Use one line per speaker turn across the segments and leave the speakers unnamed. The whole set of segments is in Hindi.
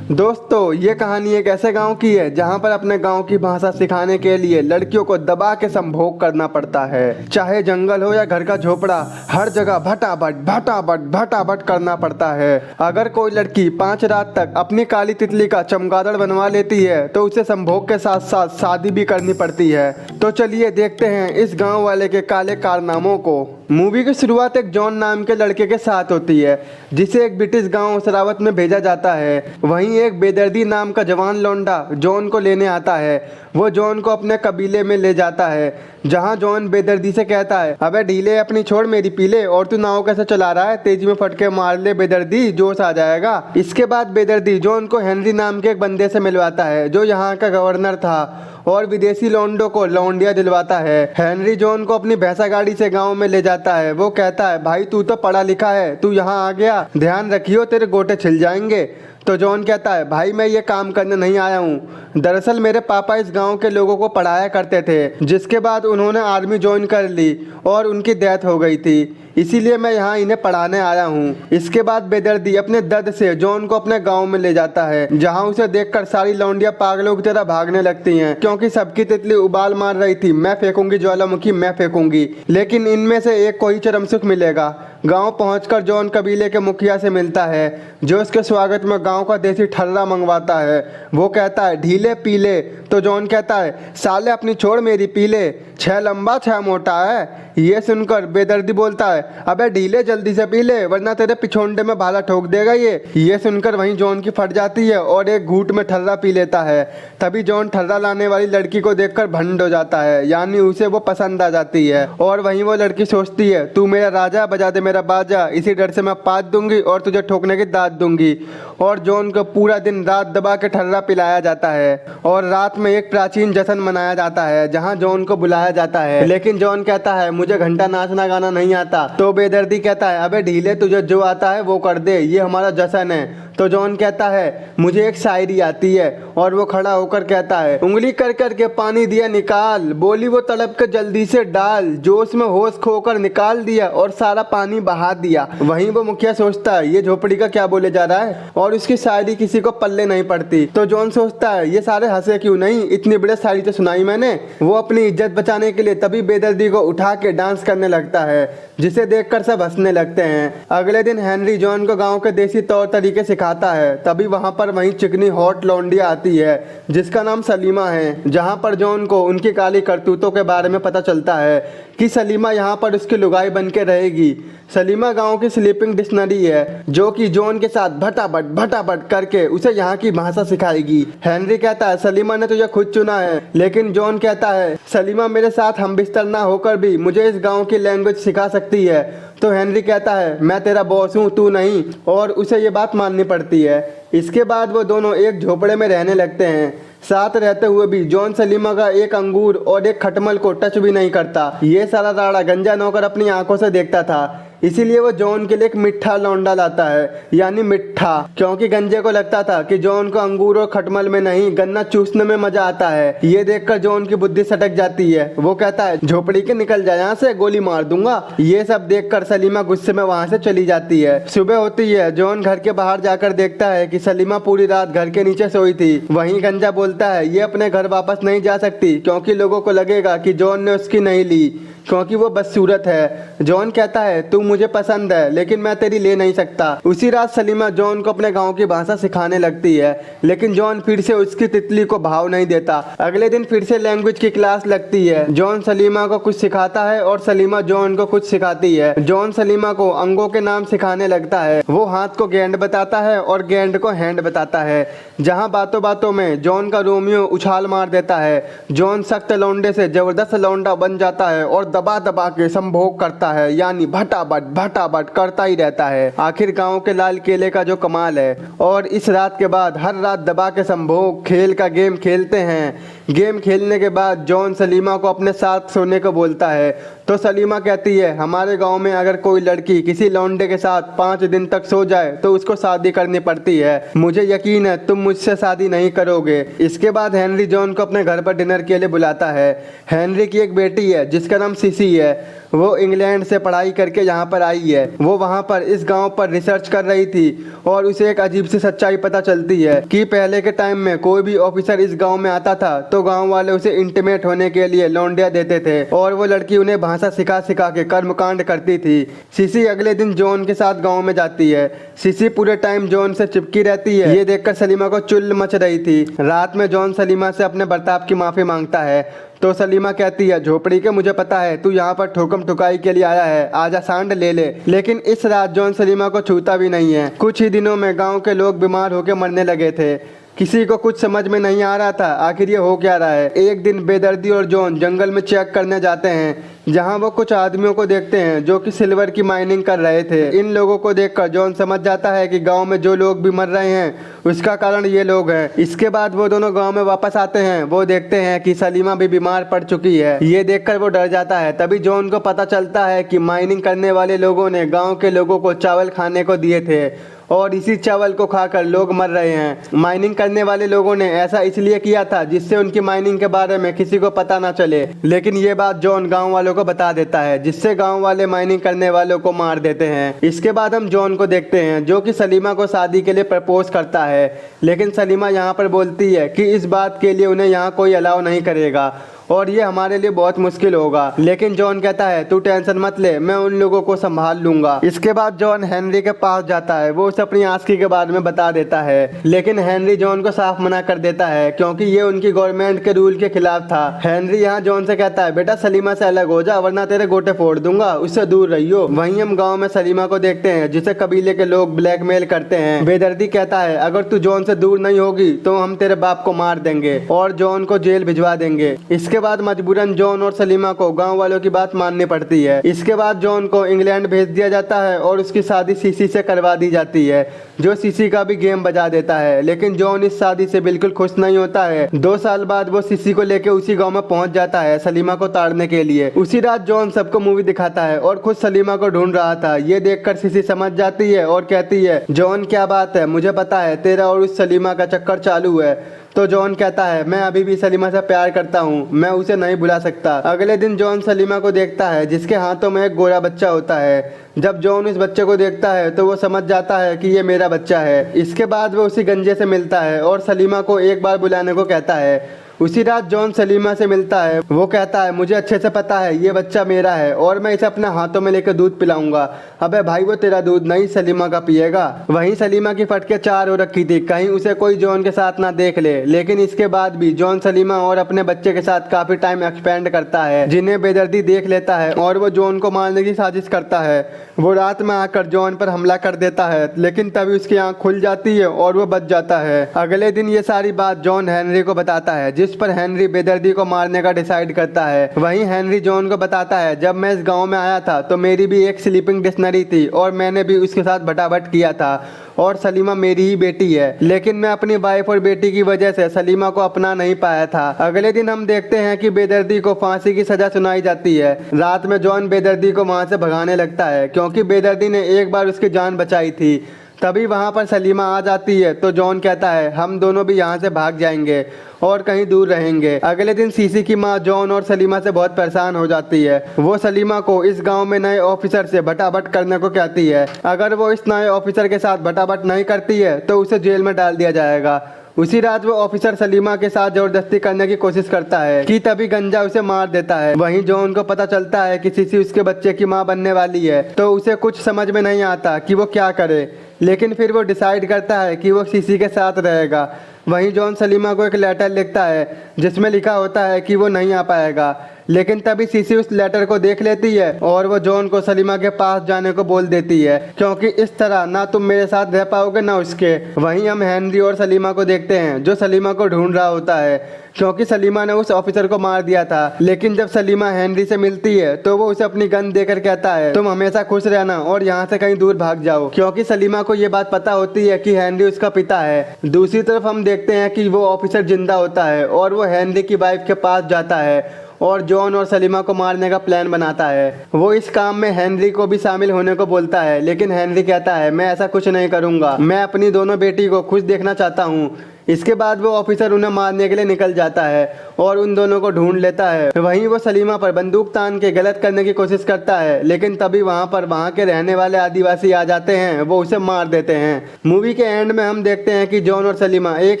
दोस्तों ये कहानी एक ऐसे गांव की है जहां पर अपने गांव की भाषा सिखाने के लिए लड़कियों को दबा के संभोग करना पड़ता है। चाहे जंगल हो या घर का झोपड़ा, हर जगह भटाभट भटाभट भटाभट करना पड़ता है। अगर कोई लड़की 5 रात तक अपनी काली तितली का चमगादड़ बनवा लेती है तो उसे संभोग के साथ साथ शादी भी करनी पड़ती है। तो चलिए देखते हैं इस गाँव वाले के काले कारनामों को। मूवी की शुरुआत एक जॉन नाम के लड़के के साथ होती है जिसे एक ब्रिटिश गांव सरावत में भेजा जाता है। वहीं एक बेदर्दी नाम का जवान लौंडा जॉन को लेने आता है। वो जॉन को अपने कबीले में ले जाता है जहां जॉन बेदर्दी से कहता है, अबे ढीले अपनी छोड़ मेरी पीले, और तू नाव कैसे चला रहा है, तेजी में फटके मार ले बेदर्दी, जोश आ जाएगा। इसके बाद बेदर्दी जॉन को हेनरी नाम के एक बंदे से मिलवाता है जो यहाँ का गवर्नर था और विदेशी लौंडों को लौंडिया दिलवाता है। हेनरी जॉन को अपनी भैंसा गाड़ी से गांव में ले जाता है। वो कहता है, भाई तू तो पढ़ा लिखा है, तू यहाँ आ गया, ध्यान रखियो तेरे गोटे छिल जाएंगे। तो जॉन कहता है, भाई मैं ये काम करने नहीं आया हूँ, दरअसल मेरे पापा इस गांव के लोगों को पढ़ाया करते थे, जिसके बाद उन्होंने आर्मी ज्वाइन कर ली और उनकी डेथ हो गई थी, इसीलिए मैं यहाँ इन्हें पढ़ाने आया हूँ। इसके बाद बेदर्दी अपने दर्द से जॉन को अपने गांव में ले जाता है जहाँ उसे देखकर सारी लौंडियां पागलों की तरह भागने लगती हैं क्योंकि सबकी तितली उबाल मार रही थी, मैं फेंकूंगी ज्वालामुखी, मैं फेंकूंगी। लेकिन इनमें से एक को ही चरम सुख मिलेगा। गांव पहुंचकर जॉन कबीले के मुखिया से मिलता है जो उसके स्वागत में गांव का देसी ठर्रा मंगवाता है। वो कहता है, ढीले पीले। तो जॉन कहता है, साले अपनी छोड़ मेरी पीले, 6 लंबा 6 मोटा है। ये सुनकर बेदर्दी बोलता है, अबे ढीले जल्दी से पी ले वरना तेरे पिछोंडे में भाला ठोक देगा ये सुनकर वहीं जॉन की फट जाती है और एक घूंट में ठर्रा पी लेता है। तभी जॉन ठर्रा लाने वाली लड़की को देखकर भंड हो जाता है, यानी उसे वो पसंद आ जाती है। और वहीं वो लड़की सोचती है, तू मेरा राजा बजा दे मेरा बाजा, इसी डर से मैं पात दूंगी और तुझे ठोकने की दाद दूंगी। और जॉन को पूरा दिन रात दबा के ठर्रा पिलाया जाता है और रात में एक प्राचीन जश्न मनाया जाता है जहाँ जॉन को बुलाया जाता है। लेकिन जॉन कहता है, मुझे घंटा नाचना गाना नहीं आता। तो बेदर्दी कहता है, अबे ढीले तुझे जो आता है वो कर दे, ये हमारा जश्न है। तो जॉन कहता है, मुझे एक शायरी आती है, और वो खड़ा होकर कहता है, उंगली कर कर के पानी दिया निकाल, बोली वो तड़प के जल्दी से डाल, जोश में होश खोकर निकाल दिया और सारा पानी बहा दिया। वहीं वो मुखिया सोचता है, ये झोपड़ी का क्या बोले जा रहा है, और उसकी शायरी किसी को पल्ले नहीं पड़ती। तो जॉन सोचता है, ये सारे हंसे क्यों नहीं, इतनी बड़ी शायरी तो सुनाई मैंने। वो अपनी इज्जत बचाने के लिए तभी बेदर्दी को उठा के डांस करने लगता है जिसे देखकर सब हंसने लगते हैं। अगले दिन हेनरी जॉन को गांव के देसी तौर तरीके सिखाता है। तभी वहां पर वहीं चिकनी हॉट लौंडिया आती है जिसका नाम सलीमा है, जहां पर जॉन को उनकी काली करतूतों के बारे में पता चलता है कि सलीमा यहाँ पर उसकी लुगाई बन के रहेगी। सलीमा गांव की स्लीपिंग डिक्शनरी है जो कि जॉन के साथ भटाभट भटाभट करके उसे यहाँ की भाषा सिखाएगी। हेनरी कहता है, सलीमा ने तुझे खुद चुना है, लेकिन जॉन कहता है, सलीमा मेरे साथ हम बिस्तर ना होकर भी मुझे इस गांव की लैंग्वेज सिखा सकती है। तो हेनरी कहता है, मैं तेरा बॉस हूँ, तू नहीं, और उसे ये बात माननी पड़ती है। इसके बाद वो दोनों एक झोपड़े में रहने लगते हैं। साथ रहते हुए भी जॉन सलीमा का एक अंगूर और एक खटमल को टच भी नहीं करता। ये सारा राड़ा गंजा नौकर अपनी आंखों से देखता था, इसीलिए वो जॉन के लिए एक मिठा लौंडा लाता है, यानी मिठा, क्योंकि गंजे को लगता था कि जॉन को अंगूर और खटमल में नहीं गन्ना चूसने में मजा आता है। ये देखकर जॉन की बुद्धि सटक जाती है। वो कहता है, झोपड़ी के निकल जा यहाँ से, गोली मार दूंगा। ये सब देखकर सलीमा गुस्से में वहाँ से चली जाती है। सुबह होती है, जॉन घर के बाहर जाकर देखता है कि सलीमा पूरी रात घर के नीचे सोई थी। वहीं गंजा बोलता है, ये अपने घर वापस नहीं जा सकती क्योंकि लोगों को लगेगा कि जॉन ने उसकी नहीं ली क्योंकि वो बदसूरत है। जॉन कहता है, तू मुझे पसंद है लेकिन मैं तेरी ले नहीं सकता। उसी रात सलीमा जॉन को अपने गांव की भाषा सिखाने लगती है, लेकिन जॉन फिर से उसकी तितली को भाव नहीं देता। अगले दिन फिर से लैंग्वेज की क्लास लगती है। जॉन सलीमा को कुछ सिखाता है और सलीमा जॉन को कुछ सिखाती है। जॉन सलीमा को अंगों के नाम सिखाने लगता है। वो हाथ को गेंद बताता है और गेंद को हैंड बताता है। जहाँ बातों बातों में जॉन का रोमियो उछाल मार देता है। जॉन सख्त लौंडे से जबरदस्त लौंडा बन जाता है और दबा दबा के संभोग करता है, यानी भटाभट भटाभट करता ही रहता है। आखिर गांव के लाल केले का जो कमाल है। और इस रात के बाद हर रात दबा के संभोग खेल का गेम खेलते हैं। गेम खेलने के बाद जॉन सलीमा को अपने साथ सोने को बोलता है तो सलीमा कहती है हमारे गांव में अगर कोई लड़की किसी लौंडे के साथ 5 दिन तक सो जाए तो उसको शादी करनी पड़ती है। मुझे यकीन है तुम मुझसे शादी नहीं करोगे। इसके बाद हेनरी जॉन को अपने घर पर डिनर के लिए बुलाता है। हेनरी की एक बेटी है जिसका नाम सीसी है। वो इंग्लैंड से पढ़ाई करके यहाँ पर आई है। वो वहाँ पर इस गांव पर रिसर्च कर रही थी और उसे एक अजीब सी सच्चाई पता चलती है कि पहले के टाइम में कोई भी ऑफिसर इस गांव में आता था तो गांव वाले उसे इंटीमेट होने के लिए लौंडिया देते थे और वो लड़की उन्हें भाषा सिखा सिखा के कर्मकांड करती थी। सीसी अगले दिन जॉन के साथ गाँव में जाती है। सीसी पूरे टाइम जॉन से चिपकी रहती है। ये देखकर सलीमा को चुल मच रही थी। रात में जॉन सलीमा से अपने बर्ताव की माफी मांगता है तो सलीमा कहती है झोपड़ी के मुझे पता है तू यहाँ पर ठोकम ठुकाई के लिए आया है, आजा सांड ले ले। लेकिन इस रात जॉन सलीमा को छूता भी नहीं है। कुछ ही दिनों में गांव के लोग बीमार होकर मरने लगे थे। किसी को कुछ समझ में नहीं आ रहा था आखिर ये हो क्या रहा है। एक दिन बेदर्दी और जॉन जंगल में चेक करने जाते हैं जहां वो कुछ आदमियों को देखते हैं जो कि सिल्वर की माइनिंग कर रहे थे। इन लोगों को देखकर जॉन समझ जाता है कि गांव में जो लोग भी मर रहे हैं उसका कारण ये लोग हैं। इसके बाद वो दोनों गांव में वापस आते हैं। वो देखते हैं कि सलीमा भी बीमार पड़ चुकी है। ये देखकर वो डर जाता है। तभी जॉन को पता चलता है कि माइनिंग करने वाले लोगों ने गाँव के लोगों को चावल खाने को दिए थे और इसी चावल को खाकर लोग मर रहे हैं। माइनिंग करने वाले लोगों ने ऐसा इसलिए किया था जिससे उनकी माइनिंग के बारे में किसी को पता ना चले। लेकिन ये बात जॉन गांव वालों को बता देता है जिससे गांव वाले माइनिंग करने वालों को मार देते हैं। इसके बाद हम जॉन को देखते हैं जो कि सलीमा को शादी के लिए प्रपोज करता है। लेकिन सलीमा यहाँ पर बोलती है कि इस बात के लिए उन्हें यहाँ कोई अलाउ नहीं करेगा और ये हमारे लिए बहुत मुश्किल होगा। लेकिन जॉन कहता है तू टेंशन मत ले, मैं उन लोगों को संभाल लूंगा। इसके बाद जॉन हेनरी के पास जाता है। वो उसे अपनी आस्की के बारे में बता देता है लेकिन हेनरी जॉन को साफ मना कर देता है क्योंकि ये उनकी गवर्नमेंट के रूल के खिलाफ था। हेनरी यहाँ जॉन से कहता है बेटा सलीमा से अलग हो जा वरना तेरे गोटे फोड़ दूंगा, उससे दूर रहियो। वहीं हम गाँव में सलीमा को देखते हैं जिसे कबीले के लोग ब्लैकमेल करते हैं। बेदर्दी कहता है अगर तू जॉन से दूर नहीं होगी तो हम तेरे बाप को मार देंगे और जॉन को जेल भिजवा देंगे। इसके बाद मजबूरन जॉन और सलीमा को गांव वालों की बात माननी पड़ती है। इसके बाद जॉन को इंग्लैंड भेज दिया जाता है और उसकी शादी सीसी से करवा दी जाती है जो सीसी का भी गेम बजा देता है। लेकिन जॉन इस शादी से बिल्कुल खुश नहीं होता है। 2 साल बाद वो सीसी को लेकर उसी गांव में पहुंच जाता है सलीमा को ताड़ने के लिए। उसी रात जॉन सबको मूवी दिखाता है और खुद सलीमा को ढूंढ रहा था। ये देखकर सीसी समझ जाती है और कहती है जॉन क्या बात है, मुझे पता है तेरा और उस सलीमा का चक्कर चालू है। तो जॉन कहता है मैं अभी भी सलीमा से प्यार करता हूँ, मैं उसे नहीं भुला सकता। अगले दिन जॉन सलीमा को देखता है जिसके हाथों में एक गोरा बच्चा होता है। जब जॉन इस बच्चे को देखता है तो वो समझ जाता है कि ये मेरा बच्चा है। इसके बाद वो उसी गंजे से मिलता है और सलीमा को एक बार बुलाने को कहता है। उसी रात जॉन सलीमा से मिलता है। वो कहता है मुझे अच्छे से पता है ये बच्चा मेरा है और मैं इसे अपने हाथों में लेकर दूध पिलाऊंगा। अबे भाई वो तेरा दूध नहीं सलीमा का पिएगा। वहीं सलीमा की फटके 4 हो रखी थी कहीं उसे कोई जॉन के साथ ना देख ले। लेकिन इसके बाद भी जॉन सलीमा और अपने बच्चे के साथ काफी टाइम एक्सपेंड करता है जिन्हें बेदर्दी देख लेता है और वो जॉन को मारने की साजिश करता है। वो रात में आकर जॉन पर हमला कर देता है लेकिन तभी उसकी आंख खुल जाती है और वो बच जाता है। अगले दिन ये सारी बात जॉन हेनरी को बताता है जिस पर हेनरी बेदर्दी को मारने का डिसाइड करता है। वहीं हेनरी जॉन को बताता है जब मैं इस गांव में आया था तो मेरी भी एक स्लीपिंग डिक्शनरी थी और मैंने भी उसके साथ भटाभट किया था और सलीमा मेरी ही बेटी है। लेकिन मैं अपनी वाइफ और बेटी की वजह से सलीमा को अपना नहीं पाया था। अगले दिन हम देखते हैं कि बेदर्दी को फांसी की सजा सुनाई जाती है। रात में जॉन बेदर्दी को वहां से भगाने लगता है क्योंकि बेदर्दी ने एक बार उसकी जान बचाई थी। तभी वहां पर सलीमा आ जाती है तो जॉन कहता है हम दोनों भी यहाँ से भाग जाएंगे और कहीं दूर रहेंगे। अगले दिन सीसी की माँ जॉन और सलीमा से बहुत परेशान हो जाती है। वो सलीमा को इस गांव में नए ऑफिसर से भटाभट करने को कहती है। अगर वो इस नए ऑफिसर के साथ भटाभट नहीं करती है तो उसे जेल में डाल दिया जाएगा। उसी रात वो ऑफिसर सलीमा के साथ जबरदस्ती करने की कोशिश करता है कि तभी गंजा उसे मार देता है। वहीं जॉन को पता चलता है कि सीसी उसके बच्चे की माँ बनने वाली है तो उसे कुछ समझ में नहीं आता कि वो क्या करे। लेकिन फिर वो डिसाइड करता है कि वो सीसी के साथ रहेगा। वहीं जॉन सलीमा को एक लेटर लिखता है जिसमें लिखा होता है कि वो नहीं आ पाएगा। लेकिन तभी सीसी उस लेटर को देख लेती है और वो जॉन को सलीमा के पास जाने को बोल देती है, क्योंकि इस तरह ना तुम मेरे साथ रह पाओगे ना उसके। वहीं हम हेनरी और सलीमा को देखते हैं जो सलीमा को ढूंढ रहा होता है, क्योंकि सलीमा ने उस ऑफिसर को मार दिया था। लेकिन जब सलीमा हेनरी से मिलती है तो वो उसे अपनी गन देकर कहता है तुम हमेशा खुश रहना और यहाँ से कहीं दूर भाग जाओ, क्योंकि सलीमा को ये बात पता होती है कि हेनरी उसका पिता है। दूसरी तरफ हम देखते हैं कि वो ऑफिसर जिंदा होता है और वो हेनरी की वाइफ के पास जाता है और जॉन और सलीमा को मारने का प्लान बनाता है। वो इस काम में हेनरी को भी शामिल होने को बोलता है, लेकिन हेनरी कहता है मैं ऐसा कुछ नहीं करूंगा, मैं अपनी दोनों बेटी को खुश देखना चाहता हूँ। इसके बाद वो ऑफिसर उन्हें मारने के लिए निकल जाता है और उन दोनों को ढूंढ लेता है। वहीं वो सलीमा पर बंदूक तान के गलत करने की कोशिश करता है, लेकिन तभी वहाँ के रहने वाले आदिवासी आ जाते हैं, वो उसे मार देते हैं। मूवी के एंड में हम देखते हैं कि जॉन और सलीमा एक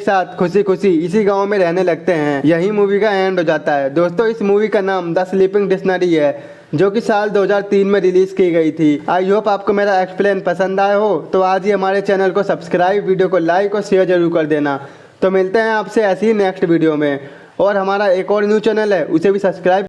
साथ खुशी खुशी इसी गाँव में रहने लगते हैं। यही मूवी का एंड हो जाता है। दोस्तों, इस मूवी का नाम द स्लीपिंग डिक्शनरी है, जो कि साल 2003 में रिलीज की गई थी। आई होप आपको मेरा एक्सप्लेन पसंद आया हो, तो आज ही हमारे चैनल को सब्सक्राइब, वीडियो को लाइक और शेयर जरूर कर देना। तो मिलते हैं आपसे ऐसी ही नेक्स्ट वीडियो में। और हमारा एक और न्यू चैनल है, उसे भी सब्सक्राइब